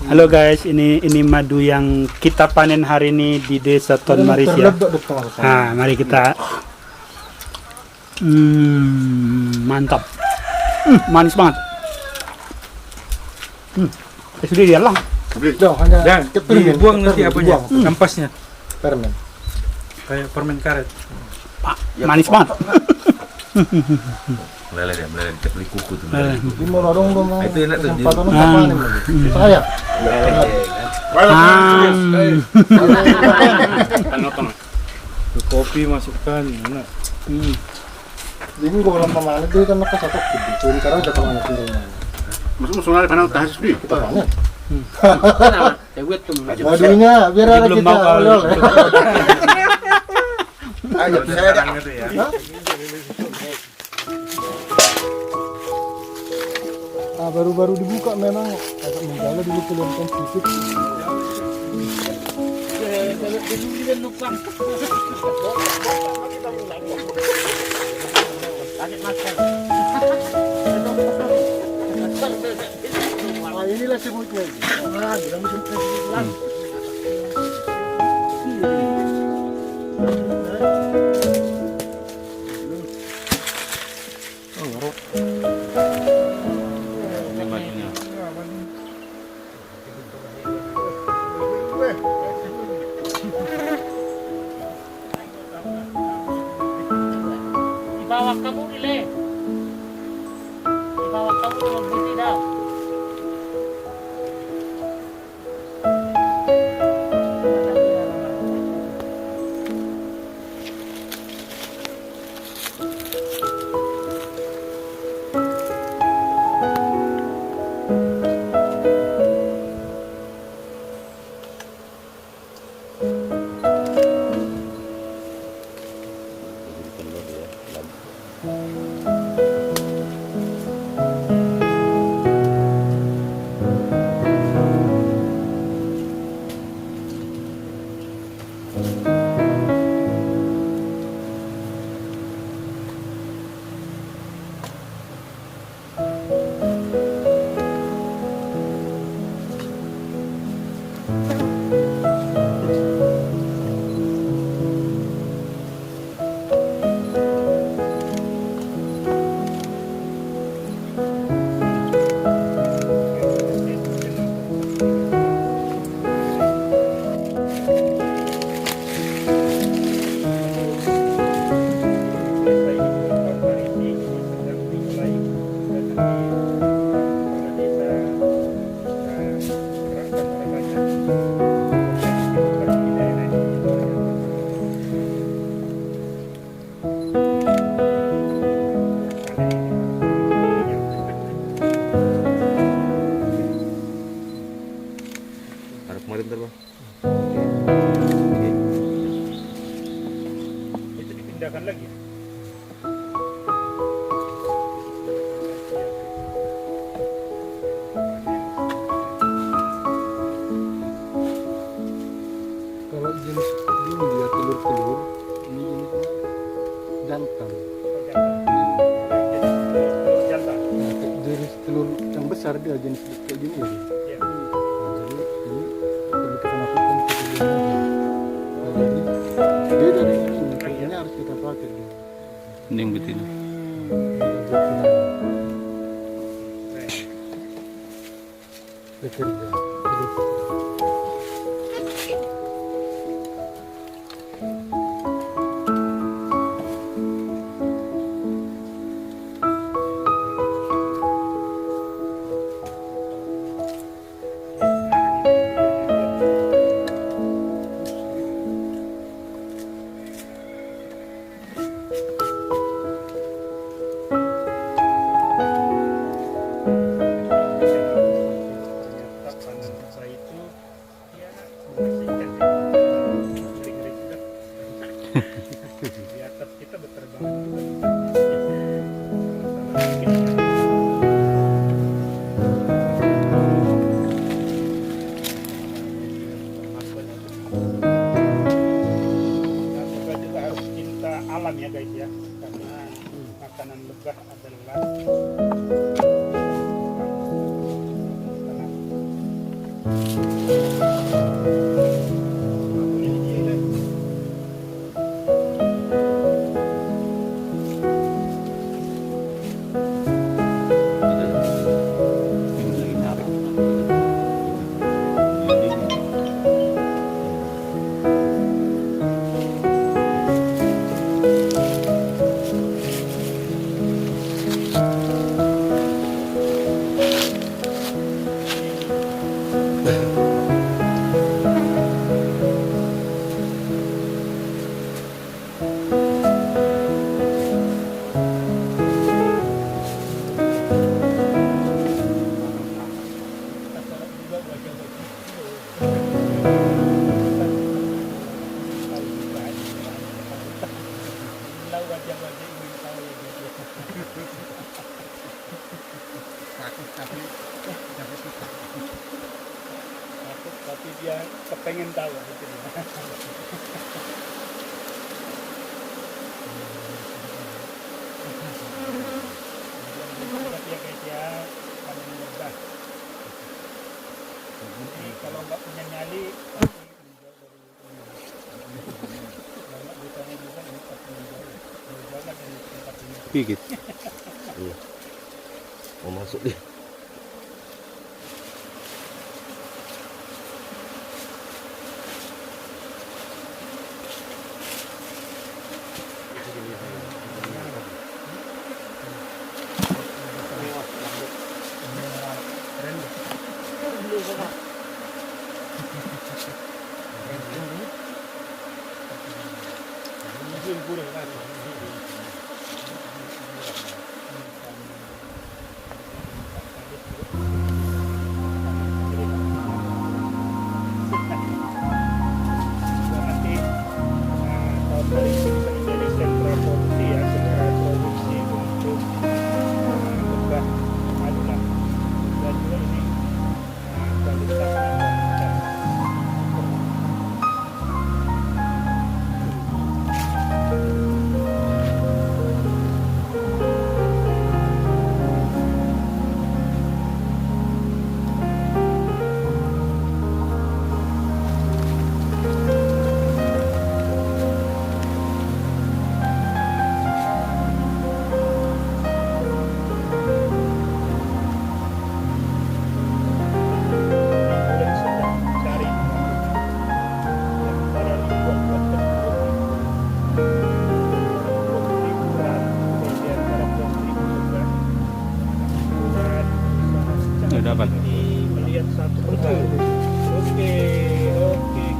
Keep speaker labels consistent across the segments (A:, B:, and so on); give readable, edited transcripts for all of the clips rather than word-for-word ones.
A: Halo guys, ini madu yang kita panen hari ini di Desa Ton Maris ya. Nah, mari kita. Mantap. Manis banget. Sudah dia lang.
B: Dan dibuang nanti apanya? Ampasnya.
C: Permen.
B: Kayak permen karet.
A: Pak, manis banget.
D: Meleleh beli kuku tuh.
C: Di mau dong
D: Itu enak tuh.
C: Saya.
B: Kopi masukkan, enak.
C: Jadi gua lama mana itu kan nak satu gitu. Karena udah kalau ngasih rumah.
D: Masuk ada panel tahan sendiri.
C: Kita panen. Madunya biar ada kita oleh.
D: Ayo saya ada.
C: Baru-baru dibuka memang agak menggala dulu kelihatan sedikit. Inilah sebutnya.
E: Bawa kamu ile. Bawa kamu berbudi dah.
D: Kemarin terbang.
B: Itu dipindahkan lagi.
C: Kalau jenis ini dia telur-telur, ini jenisnya jantan.
B: Jantan.
C: Nah, jenis telur yang besar dia jenis kayak gini ya.
B: Iya.
C: Nah, jadi ini perlu kita masukkan ke tubuhnya. Nah, jadi beda dengan ini, ini harus kita pakai dia.
A: Ini yang betina.
C: Bekerja.
B: Di atas kita berterbangan juga harus cinta alam ya guys ya, karena makanan lebah adalah Tapi dia kepengen tahu gitu. Tapi ya guys ya, paling mudah. Jadi kalau nggak punya nyali, pasti menjauh dari kalau nggak bisa juga ini pasti menjauh dari tempat ini.
D: Pigit. Iya. Mau masuk dia. Dapat.
B: Melihat satu persatu. Oke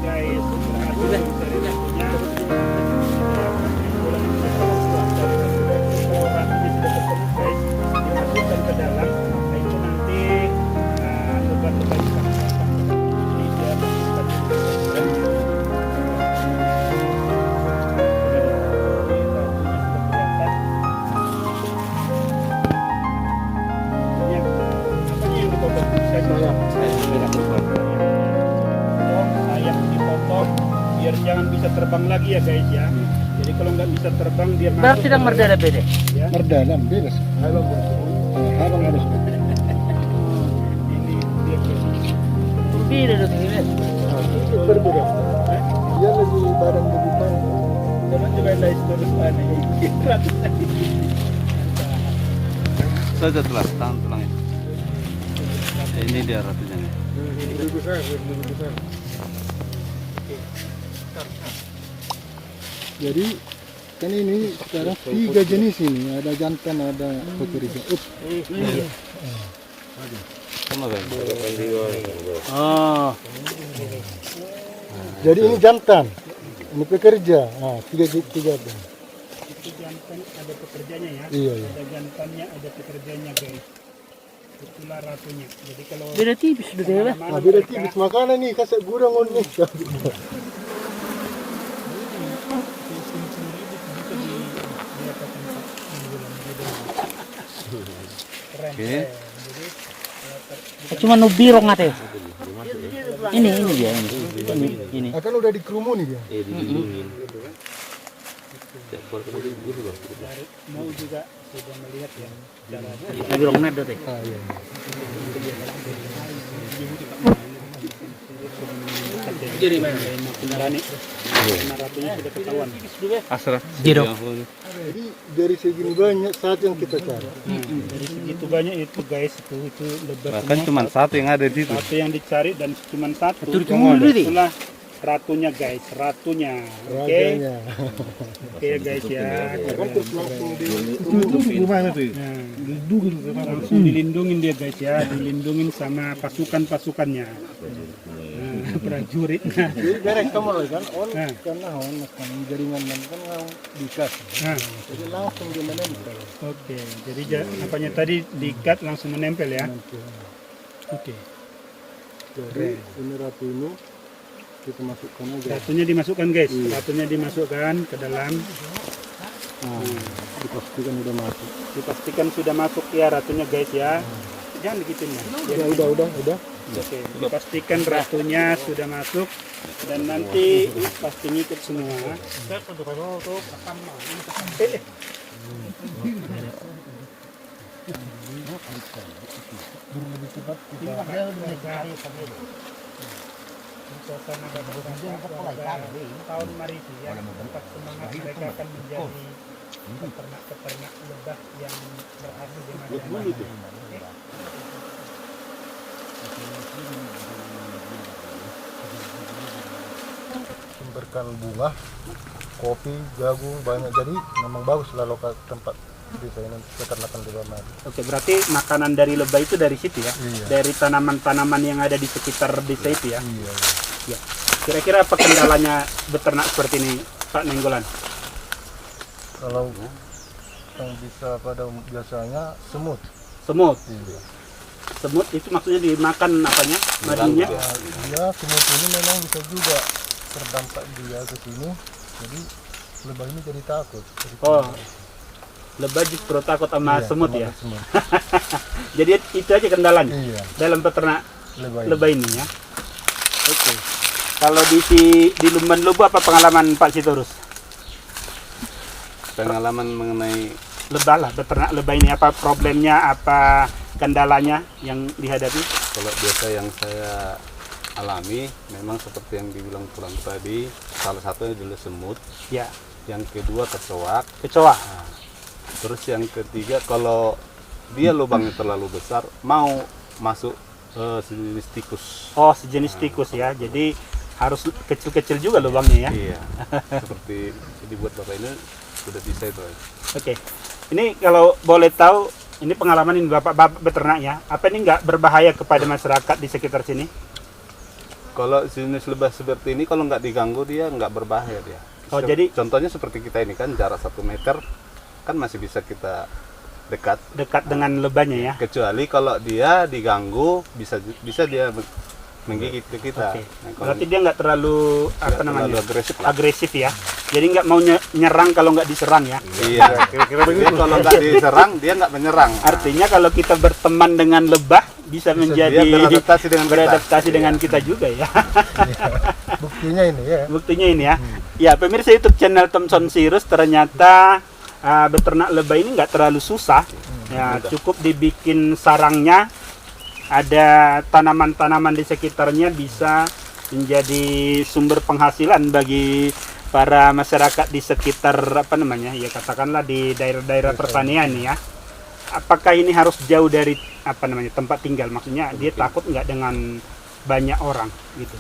B: guys, berhasil dari punya. Dimasukkan ke dalam, itu nanti lubang-lubang ini dia masukkan sayap dipotong biar jangan bisa terbang lagi ya guys ya. Jadi kalau nggak bisa terbang dia
E: Berarti sedang merdada beda.
B: ya.
C: Merdalam beres. Habang harus.
B: Ini dia
E: Beda dong ini.
C: Berbeda. Dia lagi badan lebih panjang.
B: coba lihat terus aneh.
D: Saja telah, tahan tulang ini. Ini dia ratunya nih.
C: Lebih besar, lebih besar. Jadi kan ini sekarang 3 jenis ini, ada jantan, ada pekerja.
D: Sama kan?
E: Oh.
C: Jadi ini jantan, ini pekerja. Nah, tiga.
B: Itu jantan ada pekerjanya ya.
C: Iya, iya.
B: Ada jantannya, ada pekerjanya guys. Itulah ratunya. Jadi kalau
E: Beda tipis sudah ya.
C: Nah, beda tipis makanan nih, kasih gurang nih.
B: keren.
D: Oke.
B: Jadi
E: Cuma nubirong ngate. Ini dia ini.
C: Akan udah dikerumuni dia.
B: mau juga sudah melihat ya cara
E: Nubirong net teh.
C: Ah, iya.
B: Jadi mana? Rani. Karena ratunya sudah ketahuan.
D: Asrat.
E: Jiro.
C: Jadi dari segini banyak saat yang kita cari.
B: Dari segitu banyak itu guys, itu lebah
D: Bahkan
B: semua.
D: cuma satu yang ada di situ.
B: Satu yang dicari dan cuma satu.
E: Dulu
B: Itulah ratunya guys, ratunya. Oke.
C: Rajanya.
B: Oke guys ya.
C: Terus langsung
B: Nah, langsung dilindungin dia guys ya, dilindungin sama pasukan-pasukannya. Nah, prajuritnya.
C: Jadi beres kamu lagi kan on
B: Nah.
C: karena on kan jaringan kan dikas.
B: Nah,
C: Jadi langsung dia menempel.
B: oke. Jadi apanya tadi diikat langsung menempel ya. Oke.
C: Jadi ini ratu ini kita masukkan aja.
B: Ratunya dimasukkan guys, ratunya dimasukkan ke dalam.
C: Nah, dipastikan udah masuk.
B: Dipastikan sudah masuk ya ratunya guys ya. Jangan digituin ya.
C: Udah.
B: Oke, dipastikan ratunya sudah masuk dan nanti pasti ngikut semua. Tahun Marisi ya, tetap semangat mereka akan menjadi peternak-peternak lebah yang berhasil di masa
C: Sumberkan bunga, kopi, jagung banyak. Jadi memang bagus lah lokal tempat desa ini peternakan di Bamar.
B: Oke, berarti makanan dari lebah itu dari situ ya?
C: Iya.
B: Dari tanaman-tanaman yang ada di sekitar desa itu ya?
C: Iya.
B: Ya. Kira-kira apa kendalanya beternak seperti ini, Pak Nenggolan?
C: Kalau yang bisa pada biasanya semut.
B: Semut.
C: Iya.
B: Semut itu maksudnya dimakan apanya? Madunya?
C: Ya, semut ini memang bisa juga terdampak dia ke sini. Jadi lebah ini jadi takut. Jadi,
B: Oh, lebah justru takut sama
C: iya,
B: semut
C: sama
B: ya?
C: semut.
B: Jadi itu aja kendalanya
C: Iya,
B: dalam peternak
C: lebah ini.
B: lebah ini ya? Oke. Kalau di Lumban Lubu apa pengalaman Pak Sitorus?
D: Pengalaman mengenai
B: Lebah lah, beternak lebah ini apa problemnya, apa kendalanya yang dihadapi?
D: kalau biasa yang saya alami memang seperti yang dibilang pulang tadi, salah satunya adalah semut,
B: Ya,
D: yang kedua kecoak,
B: kecoa.
D: terus yang ketiga kalau dia lubangnya terlalu besar mau masuk sejenis tikus.
B: Oh, sejenis tikus ya. Jadi harus kecil-kecil juga lubangnya ya.
D: Iya, seperti dibuat bapak ini sudah bisa itu.
B: Oke. Ini kalau boleh tahu, ini pengalaman ini Bapak beternak ya. Apa ini nggak berbahaya kepada masyarakat di sekitar sini?
D: Kalau jenis lebah seperti ini kalau nggak diganggu dia nggak berbahaya dia.
B: Oh, jadi
D: Contohnya seperti kita ini kan jarak 1 meter kan masih bisa kita dekat.
B: dekat dengan lebahnya ya.
D: Kecuali kalau dia diganggu bisa dia menggigit ke kita.
B: Oke.
D: Nah, kalau
B: Berarti dia nggak terlalu apa
D: nggak
B: namanya?
D: terlalu agresif lah.
B: Agresif ya. Jadi nggak mau nyerang kalau nggak diserang ya.
D: Iya, kira-kira begitu. Kalau nggak diserang dia nggak menyerang.
B: Artinya kalau kita berteman dengan lebah bisa menjadi
D: dia beradaptasi dengan kita.
B: beradaptasi dengan
D: Iya.
B: kita juga ya.
C: Buktinya ini ya.
B: Buktinya ini ya. Ya, pemirsa YouTube channel Thompson Sirus ternyata beternak lebah ini nggak terlalu susah. Ya, cukup dibikin sarangnya, ada tanaman-tanaman di sekitarnya bisa menjadi sumber penghasilan bagi para masyarakat di sekitar apa namanya? Ya katakanlah di daerah-daerah pertanian ya. Apakah ini harus jauh dari apa namanya tempat tinggal? Maksudnya dia takut nggak dengan banyak orang gitu?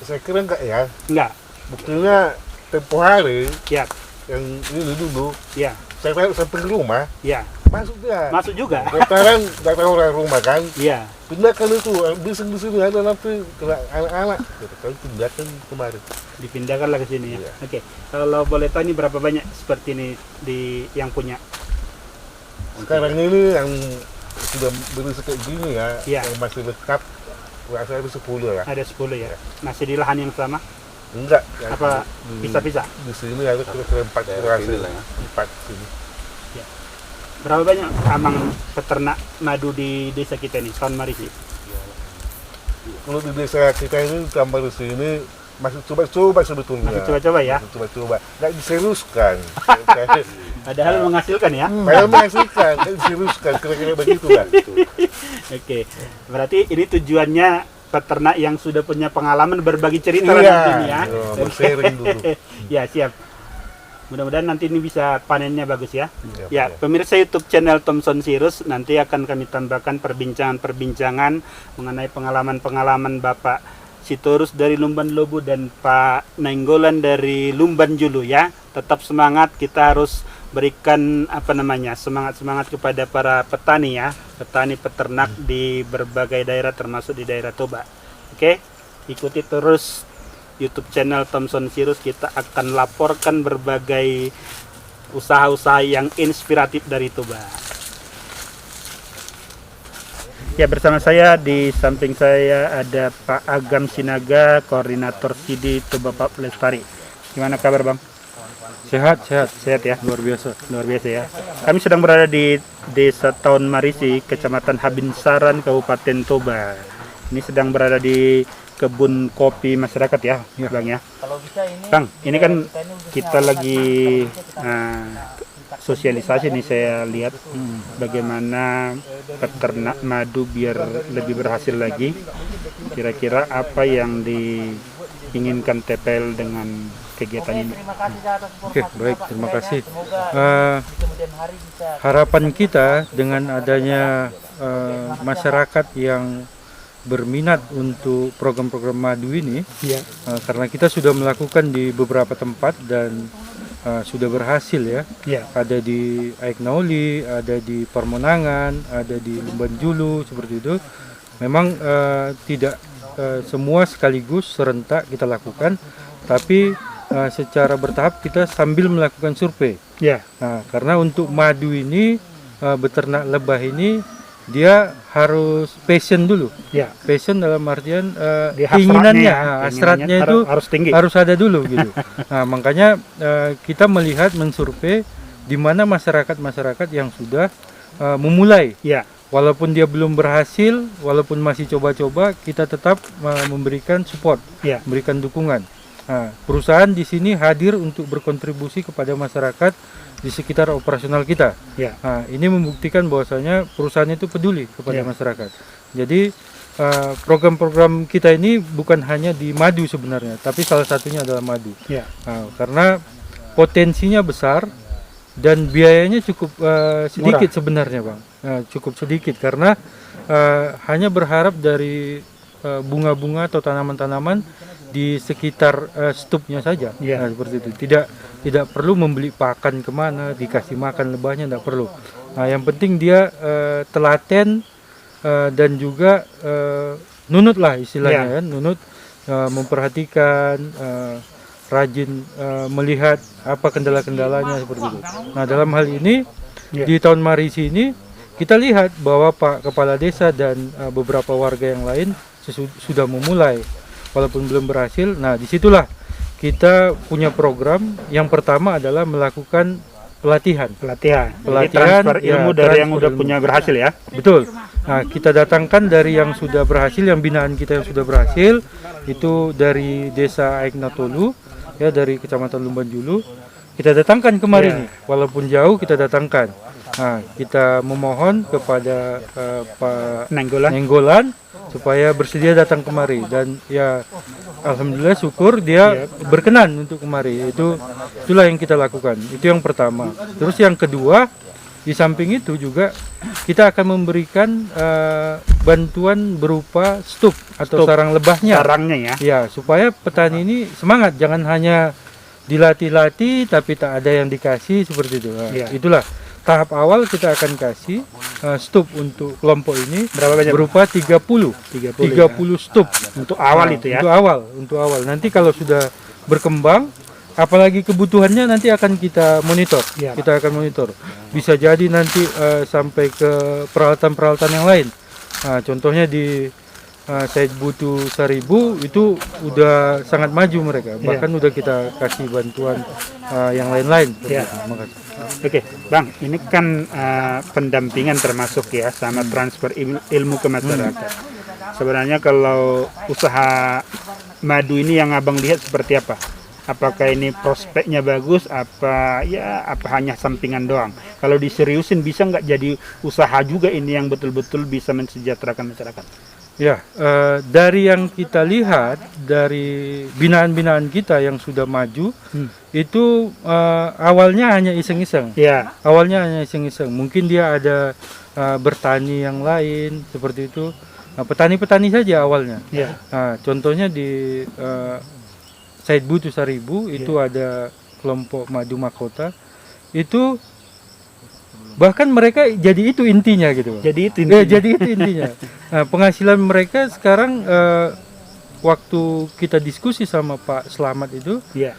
F: Saya kira enggak ya.
B: Enggak.
F: Buktinya tempoh hari
B: Ya,
F: yang ini dulu
B: ya,
F: saya sampai ke rumah
B: ya.
F: masuk dia.
B: Masuk juga.
F: Sekarang nggak tahu orang rumah kan.
B: Iya.
F: Pindahkan itu bising-bising ada nanti kena anak-anak. Kalau pindahkan kemarin.
B: Dipindahkanlah ke sini ya.
F: Iya.
B: Oke. Kalau boleh tahu ini berapa banyak seperti ini di yang punya?
F: Sekarang ini yang sudah berisi kayak gini ya,
B: Iya.
F: yang masih lengkap. Rasanya itu 10 ya.
B: Ada 10 ya. Masih di lahan yang sama?
F: Enggak. yang
B: Apa
F: di-
B: pisah-pisah?
F: Di sini ada kira-kira 4
D: Daerah sini lah ya.
F: 4 sini.
B: Berapa banyak amang peternak madu di desa kita ini, tahun Marisi?
F: Kalau di desa kita ini tambah di sini masih coba-coba sebetulnya.
B: Masih coba-coba ya.
F: Masih coba-coba. Nggak diseriuskan.
B: Padahal menghasilkan ya.
F: Padahal menghasilkan, nggak diseriuskan. Kira-kira begitu kan.
B: Oke. Berarti ini tujuannya peternak yang sudah punya pengalaman berbagi cerita lah
F: Iya,
B: nanti ini ya.
F: sharing dulu.
B: Ya, siap. Mudah-mudahan nanti ini bisa panennya bagus ya.
F: Iya,
B: Ya,
F: iya.
B: pemirsa YouTube channel Thompson Sirus, nanti akan kami tambahkan perbincangan-perbincangan mengenai pengalaman-pengalaman Bapak Sitorus dari Lumban Lobu dan Pak Nainggolan dari Lumban Julu ya. Tetap semangat, kita harus berikan semangat-semangat kepada para petani ya, petani peternak di berbagai daerah termasuk di daerah Toba. Oke, ikuti terus YouTube channel Thompson Sirus, kita akan laporkan berbagai usaha-usaha yang inspiratif dari Toba. Ya, bersama saya di samping saya ada Pak Agam Sinaga, koordinator CD Toba Pak Lestari. Gimana kabar Bang?
A: Sehat ya, luar biasa ya. Kami sedang berada di Desa Taun Marisi, Kecamatan Habinsaran, Kabupaten Toba. Ini sedang berada di kebun kopi masyarakat ya, Bang ya.
E: Kalau bisa ini
A: Bang, ini kan kita lagi sosialisasi nih, saya lihat bagaimana peternak madu biar lebih berhasil lagi. Kira-kira apa yang diinginkan TPL dengan kegiatan ini?
E: terima kasih atas
G: Oke, baik, terima kasih.
E: Semoga di kemudian hari bisa
G: Harapan kita dengan adanya masyarakat yang berminat untuk program-program madu ini,
A: Ya,
G: karena kita sudah melakukan di beberapa tempat dan sudah berhasil ya.
A: ya,
G: Ada di Aiknauli, ada di Parmonangan, ada di Lumban Julu, seperti itu. Memang tidak semua sekaligus serentak kita lakukan, tapi secara bertahap kita sambil melakukan survei.
A: ya,
G: Nah, karena untuk madu ini, beternak lebah ini, dia harus passion dulu.
A: ya.
G: Passion dalam artian
A: Di
G: keinginannya,
A: hasratnya ya,
G: hasratnya
A: keinginannya
G: itu
A: harus tinggi.
G: harus ada dulu gitu. Nah, makanya kita melihat mensurvei di mana masyarakat yang sudah memulai.
A: Ya,
G: Walaupun dia belum berhasil, walaupun masih coba-coba, kita tetap memberikan support,
A: ya,
G: memberikan dukungan. Nah, perusahaan di sini hadir untuk berkontribusi kepada masyarakat di sekitar operasional kita.
A: ya.
G: Nah, ini membuktikan bahwasanya perusahaan itu peduli kepada
A: Ya.
G: masyarakat. Jadi program-program kita ini bukan hanya di madu sebenarnya, tapi salah satunya adalah madu.
A: Ya.
G: Nah, karena potensinya besar dan biayanya cukup sedikit sebenarnya, Bang. Nah, cukup sedikit karena hanya berharap dari bunga-bunga atau tanaman-tanaman di sekitar stupnya saja.
A: Ya.
G: Nah, seperti itu. Tidak perlu membeli pakan kemana, dikasih makan lebahnya, tidak perlu. Nah, yang penting dia telaten dan juga nunut lah istilahnya, kan, nunut, memperhatikan, rajin melihat apa kendala-kendalanya seperti itu. Nah, dalam hal ini di Taun Marisi ini kita lihat bahwa Pak Kepala Desa dan beberapa warga yang lain sudah memulai, walaupun belum berhasil. Nah, disitulah kita punya program. Yang pertama adalah melakukan pelatihan.
A: Jadi transfer ilmu dari yang udah punya berhasil ya.
G: Betul. Nah, kita datangkan dari yang sudah berhasil, yang binaan kita yang sudah berhasil, itu dari Desa Aiknatolu, ya, dari Kecamatan Lumban Julu. Kita datangkan kemarin nih, walaupun jauh kita datangkan. Nah, kita memohon kepada Pak Nainggolan supaya bersedia datang kemari, dan ya alhamdulillah syukur dia berkenan untuk kemari. Itulah yang kita lakukan. Itu yang pertama. Terus yang kedua, di samping itu juga kita akan memberikan bantuan berupa stup atau sarang lebahnya.
A: Sarangnya ya.
G: Ya, supaya petani ini semangat, jangan hanya dilatih-latih tapi tak ada yang dikasih seperti itu. Nah, itulah tahap awal kita akan kasih stup untuk kelompok ini.
A: Berapa banyak?
G: Berupa 30 stup
A: Untuk awal itu ya.
G: Untuk awal. Nanti kalau sudah berkembang, apalagi kebutuhannya nanti akan kita monitor.
A: Ya.
G: Kita akan monitor. Bisa jadi nanti sampai ke peralatan-peralatan yang lain. Nah, contohnya di saya butuh 1000 itu udah sangat maju mereka. Bahkan udah kita kasih bantuan yang lain-lain.
A: Ya.
G: Terima kasih.
A: Oke, Bang, ini kan pendampingan termasuk ya, sama transfer ilmu ke masyarakat. Sebenarnya kalau usaha madu ini yang Abang lihat seperti apa? Apakah ini prospeknya bagus? Apa hanya sampingan doang? Kalau diseriusin bisa nggak jadi usaha juga ini yang betul-betul bisa mensejahterakan masyarakat?
G: Ya, dari yang kita lihat dari binaan-binaan kita yang sudah maju, itu awalnya hanya iseng-iseng.
A: Ya,
G: Awalnya hanya iseng-iseng. Mungkin dia ada bertani yang lain seperti itu. Petani-petani saja awalnya.
A: ya,
G: Contohnya di Said Butu Saribu itu ada kelompok Madu Makota. Itu bahkan mereka jadi itu intinya gitu.
A: jadi itu
G: Ya,
A: intinya.
G: jadi itu intinya. Nah, penghasilan mereka sekarang waktu kita diskusi sama Pak Slamet itu,
A: Ya,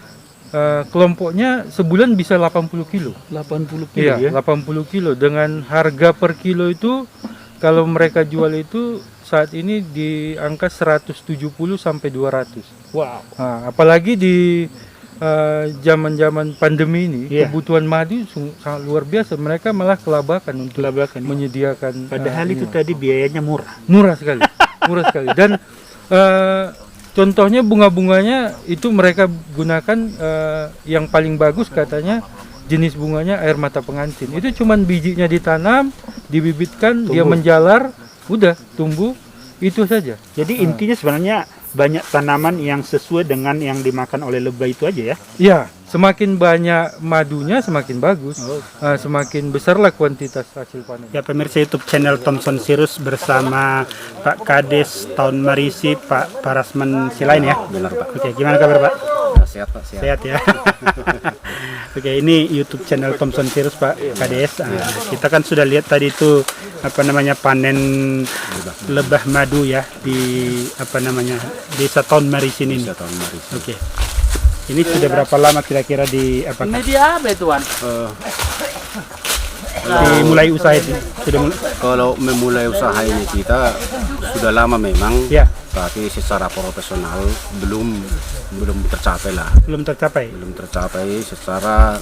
G: kelompoknya sebulan bisa 80 kilo.
A: 80 kilo
G: Iya,
A: ya.
G: 80 kilo dengan harga per kilo itu kalau mereka jual itu saat ini di angka 170 sampai 200.
A: Wow.
G: Nah, apalagi di zaman-zaman pandemi ini,
A: Iya.
G: kebutuhan madu sangat luar biasa. Mereka malah kelabakan untuk
A: Kelabakan.
G: menyediakan.
A: Padahal itu
G: ini.
A: tadi biayanya murah.
G: Murah sekali, murah sekali. Dan contohnya bunga-bunganya itu mereka gunakan yang paling bagus katanya jenis bunganya air mata pengantin. Itu cuman bijinya ditanam, dibibitkan, dia menjalar, udah tumbuh, itu saja.
A: Jadi intinya sebenarnya banyak tanaman yang sesuai dengan yang dimakan oleh lebah itu aja ya.
G: Ya, semakin banyak madunya semakin bagus, semakin besarlah kuantitas hasil panen.
A: Ya, pemirsa YouTube channel Thompson Sirus bersama Pak Kades Tahun Marisi, Pak Parasman Silain ya.
H: Benar Pak.
A: Oke, gimana kabar Pak?
H: Ya, sehat Pak, sehat.
A: Sehat ya. Oke, ini YouTube channel Thompson Sirus Pak Kades. Kita kan sudah lihat tadi itu panen lebah madu ya di Desa Tahun Marisi ini.
H: Bisa tahun Maris.
A: Oke. Ini sudah berapa lama kira-kira di
E: Ini dia apa itu, Wan?
A: dimulai usaha itu? Sudah mulai?
H: Kalau memulai usaha ini kita sudah lama memang,
A: Ya,
H: tapi secara profesional belum tercapai lah.
A: belum tercapai.
H: Belum tercapai secara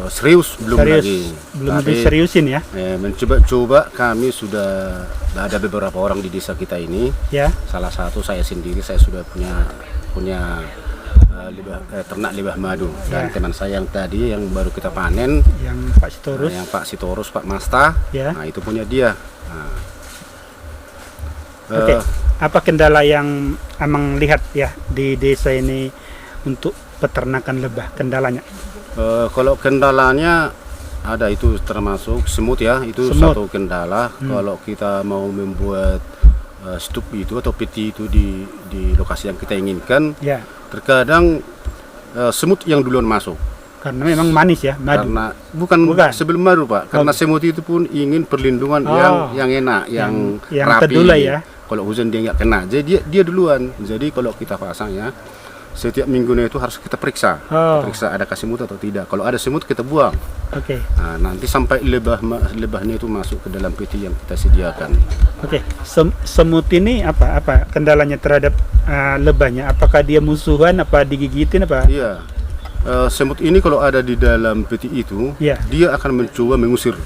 H: serius belum
A: Serius,
H: lagi.
A: belum
H: Tapi,
A: diseriusin ya.
H: mencoba-coba kami sudah ada beberapa orang di desa kita ini.
A: Ya,
H: Salah satu saya sendiri, saya sudah punya ternak lebah madu, dan
A: Ya.
H: teman saya yang tadi yang baru kita panen,
A: yang Pak Sitorus.
H: yang Pak Sitorus, Pak Masta,
A: Ya.
H: nah itu punya dia. Nah,
A: Oke. Apa kendala yang Amang lihat ya di desa ini untuk peternakan lebah? Kendalanya?
H: kalau kendalanya ada, itu termasuk semut ya, itu
A: Semut.
H: satu kendala. Kalau kita mau membuat stup itu atau peti itu di lokasi yang kita inginkan,
A: Ya,
H: terkadang semut yang duluan masuk.
A: karena memang manis ya, madu.
H: Karena bukan sebelum madu Pak, karena semut itu pun ingin perlindungan yang enak, yang rapi.
A: terdulai ya.
H: Kalau hujan dia nggak kena, jadi dia duluan. Jadi kalau kita pasang ya, setiap minggunya itu harus kita periksa, periksa ada semut atau tidak. Kalau ada semut kita buang.
A: Oke.
H: Nah, nanti sampai lebahnya itu masuk ke dalam peti yang kita sediakan.
A: Oke. Semut ini apa kendalanya terhadap lebahnya? Apakah dia musuhan, apa digigitin apa?
H: Iya. Semut ini kalau ada di dalam peti itu,
A: Iya.
H: dia akan mencoba mengusir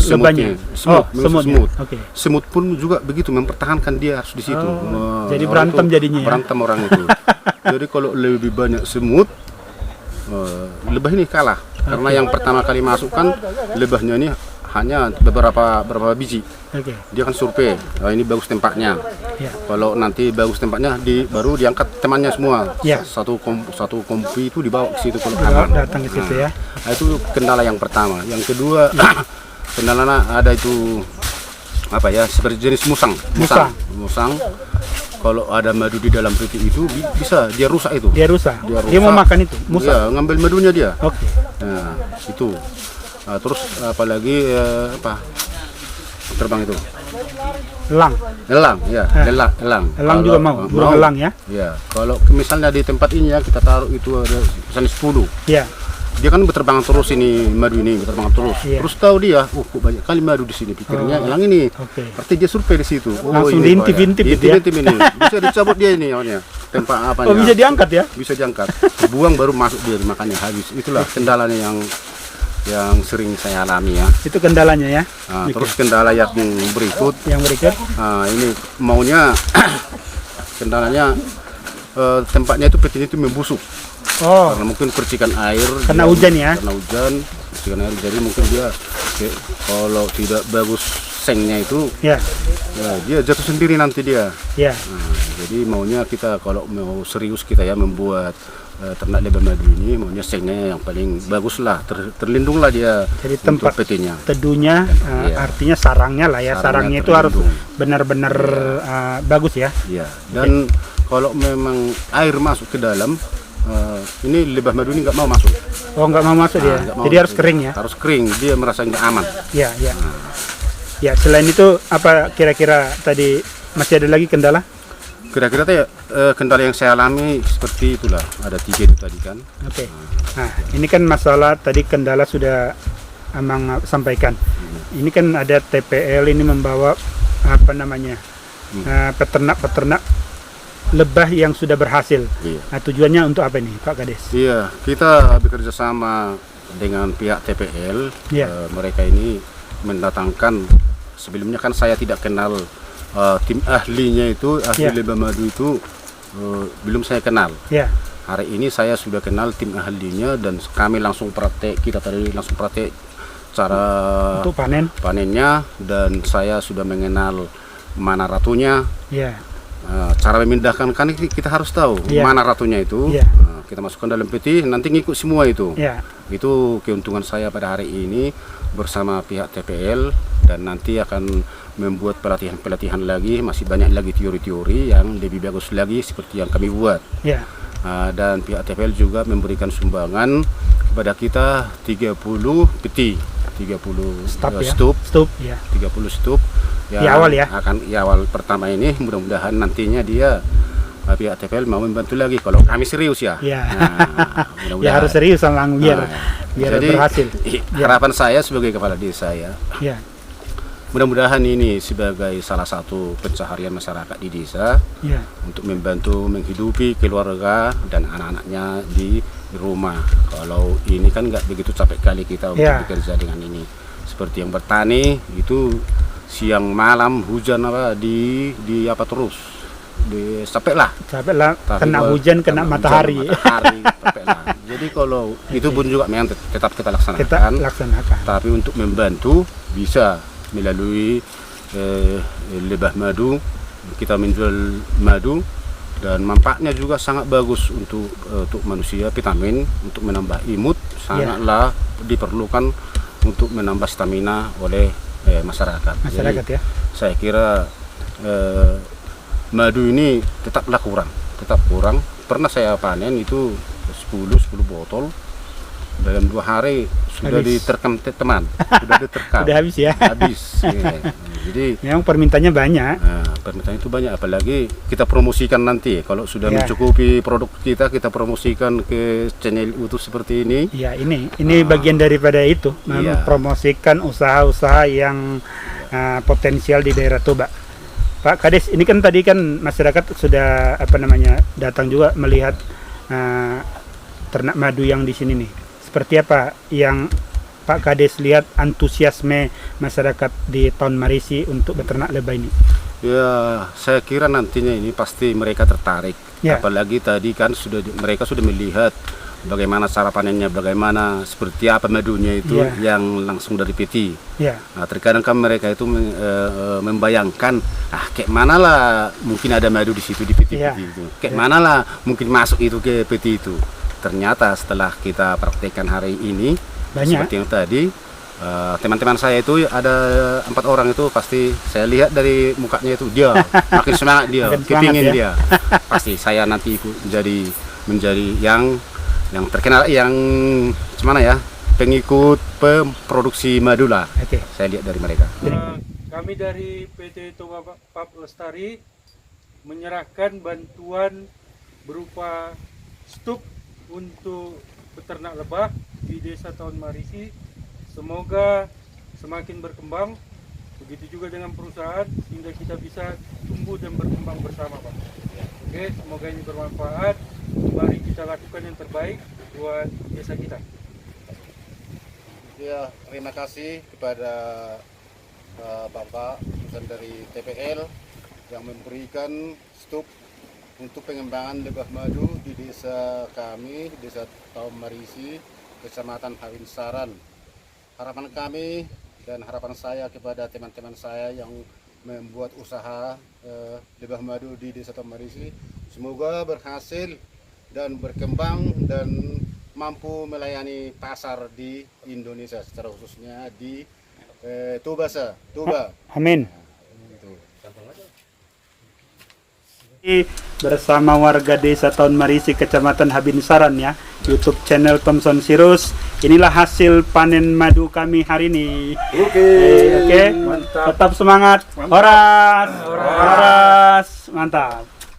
A: lebahnya.
H: semut.
A: Oke.
H: Semut pun juga begitu, mempertahankan dia harus di situ.
A: Jadi
H: orang
A: berantem
H: itu
A: jadinya ya?
H: Berantem orang itu. Jadi kalau lebih banyak semut, lebah ini kalah. Karena yang pertama kali masuk kan lebahnya ini hanya beberapa biji.
A: Oke.
H: Dia kan survei, ini bagus tempatnya.
A: Ya.
H: Kalau nanti bagus tempatnya, baru diangkat temannya semua.
A: Ya.
H: Satu kompi itu dibawa ke situ kalau aman.
A: Datang ke situ ya.
H: Nah, itu kendala yang pertama. Yang kedua, kendalanya ada itu apa ya, seperti jenis musang. Kalau ada madu di dalam peti itu bisa dia rusak itu.
A: Dia rusak.
H: Dia
A: Dia mau
H: rusak.
A: makan itu, musang.
H: Iya, ngambil madunya dia.
A: Oke.
H: Nah, itu. Nah, terus apalagi terbang itu.
A: Elang.
H: Elang, ya, elang.
A: Elang juga mau, burung elang ya.
H: Ya, kalau misalnya di tempat ini ya kita taruh itu ada misalnya 10.
A: Ya.
H: Dia kan berterbangan terus ini, madu ini berterbangan terus.
A: Iya.
H: Terus tahu dia, kok banyak kali madu di sini. Pikirnya elang ini.
A: Oke.
H: Berarti dia survei di situ.
A: Langsung
H: ini
A: diintip-intip
H: bahaya.
A: gitu ya.
H: Diintip ini. Bisa dicabut dia ini awalnya. Tempat apanya?
A: Oh, bisa diangkat ya?
H: Bisa diangkat. Buang baru masuk dia, makanya habis. Itulah kendalanya yang sering saya alami ya.
A: Itu kendalanya ya.
H: Nah, terus kendala yang berikut,
A: Yang berikut.
H: ini maunya kendalanya tempatnya itu petinya itu membusuk.
A: Oh,
H: Karena mungkin percikan air.
A: Karena
H: dia-
A: hujan ya?
H: Karena hujan, percikan air. Jadi mungkin dia kalau tidak bagus sengnya itu,
A: ya.
H: ya, dia jatuh sendiri nanti dia.
A: Ya,
H: Nah, jadi maunya kita kalau mau serius kita ya membuat ternak lebah madu ini maunya sengnya yang paling bagus lah, terlindunglah dia
A: jadi
H: untuk
A: tempat
H: PT-nya.
A: teduhnya
H: Iya.
A: artinya sarangnya lah ya. Sarangnya
H: Sarangnya
A: itu harus
H: terlindung.
A: benar-benar bagus ya.
H: Ya, dan kalau memang air masuk ke dalam, ini lebah madu ini nggak mau masuk.
A: Oh, nggak mau masuk dia.
H: Nggak mau
A: Jadi harus
H: masuk.
A: kering ya.
H: Harus kering, dia merasa nggak aman.
A: Ya, ya. Ya, selain itu apa kira-kira tadi masih ada lagi kendala?
H: Kira-kira tuh ya, kendala yang saya alami seperti itulah. Ada 3 itu tadi kan.
A: Oke. Nah, ini kan masalah tadi kendala sudah Amang sampaikan. Ini kan ada TPL ini membawa apa namanya peternak-peternak lebah yang sudah berhasil.
H: Iya.
A: Nah, tujuannya untuk apa ini, Pak Kades?
H: Iya, kita bekerja sama dengan pihak TPL.
A: Iya.
H: Mereka ini mendatangkan, sebelumnya kan saya tidak kenal tim ahlinya itu, ahli
A: Iya.
H: lebah madu itu belum saya kenal.
A: Ya,
H: Hari ini saya sudah kenal tim ahlinya dan kami langsung praktek, kita tadi langsung praktek cara
A: untuk panen.
H: panennya, dan saya sudah mengenal mana ratunya.
A: Ya,
H: Cara memindahkan kan kita harus tahu
A: Iya.
H: mana ratunya itu.
A: Iya.
H: Kita masukkan dalam peti, nanti ngikut semua itu.
A: ya,
H: Itu keuntungan saya pada hari ini bersama pihak TPL, dan nanti akan membuat pelatihan-pelatihan lagi, masih banyak lagi teori-teori yang lebih bagus lagi seperti yang kami buat.
A: ya,
H: Dan pihak TPL juga memberikan sumbangan kepada kita 30 peti, 30
A: stop ya.
H: stup,
A: Stup, ya.
H: 30 stup.
A: Di awal ya?
H: Di awal pertama ini, mudah-mudahan nantinya dia pihak TPL mau membantu lagi kalau kami serius ya.
A: Ya.
H: Nah,
A: Ya
H: mudah-mudahan.
A: harus serius Amang biar
H: Jadi,
A: berhasil.
H: harapan saya sebagai kepala desa ya,
A: Ya,
H: mudah-mudahan ini sebagai salah satu pencaharian masyarakat di desa
A: ya,
H: untuk membantu menghidupi keluarga dan anak-anaknya di rumah. Kalau ini kan nggak begitu capek kali kita untuk
A: Ya.
H: bekerja dengan ini. Seperti yang bertani itu siang malam hujan apa di apa terus, capek lah.
A: capek lah,
H: Tapi
A: kena
H: kalau
A: hujan, kena matahari.
H: capek lah. Jadi kalau itu pun juga memang tetap kita laksanakan.
A: Kita laksanakan.
H: Tapi untuk membantu bisa melalui lebah madu, kita menjual madu, dan manfaatnya juga sangat bagus untuk manusia, vitamin untuk menambah imut sangatlah diperlukan untuk menambah stamina oleh masyarakat.
A: Masyarakat
H: Jadi,
A: ya.
H: saya kira madu ini tetap kurang. Pernah saya panen itu 10 botol dalam 2 hari sudah
A: Habis.
H: diterkam teman, sudah diterkam.
A: Udah habis ya.
H: Habis. Ya. Jadi
A: Memang permintaannya banyak.
H: permintaan itu banyak, apalagi kita promosikan nanti. Kalau sudah
A: Ya.
H: mencukupi produk kita promosikan ke channel YouTube seperti ini.
A: Ya, ini bagian daripada itu,
H: Iya.
A: mempromosikan usaha-usaha yang potensial di daerah Toba. Pak Kades, ini kan tadi kan masyarakat sudah datang juga melihat ternak madu yang di sini nih. Seperti apa yang Pak Kades lihat antusiasme masyarakat di Taman Marisi untuk beternak lebah ini?
H: Ya, saya kira nantinya ini pasti mereka tertarik.
A: Ya.
H: Apalagi tadi kan mereka sudah melihat bagaimana cara panennya, bagaimana seperti apa madunya itu
A: Ya.
H: yang langsung dari peti.
A: Ya,
H: Nah, terkadang kan mereka itu membayangkan, kayak mana lah mungkin ada madu di situ di peti-peti
A: Iya.
H: itu. Kayak mana lah mungkin masuk itu ke peti itu. Ternyata setelah kita praktekkan hari ini,
A: banyak.
H: seperti yang tadi, teman-teman saya itu ada 4 orang itu pasti saya lihat dari mukanya itu dia makin semangat dia,
A: Makin semangat
H: kepingin
A: ya.
H: dia. Pasti saya nanti ikut menjadi yang terkenal, yang gimana ya, pengikut pemproduksi madu lah.
A: Oke.
H: Saya lihat dari mereka.
G: Kami dari PT Toba Pap Lestari menyerahkan bantuan berupa stup untuk peternak lebah di Desa Taman Marisi. Semoga semakin berkembang, begitu juga dengan perusahaan, sehingga kita bisa tumbuh dan berkembang bersama, Pak. Oke, semoga ini bermanfaat. Mari kita lakukan yang terbaik buat desa kita.
H: Ya, terima kasih kepada Bapak dan dari TPL yang memberikan stup untuk pengembangan lebah madu di desa kami, Desa Taman Marisi, Kecamatan Hawinsaran. Harapan kami dan harapan saya kepada teman-teman saya yang
C: membuat usaha lebah madu di Desa Tamarisi. Semoga berhasil dan berkembang dan mampu melayani pasar di Indonesia, secara khususnya di Toba.
B: Amin. Bersama warga Desa Taun Marisi, Kecamatan Habin Saran ya, YouTube channel Thompson Sirus. Inilah hasil panen madu kami hari ini. Oke. Tetap semangat. Horas. Mantap.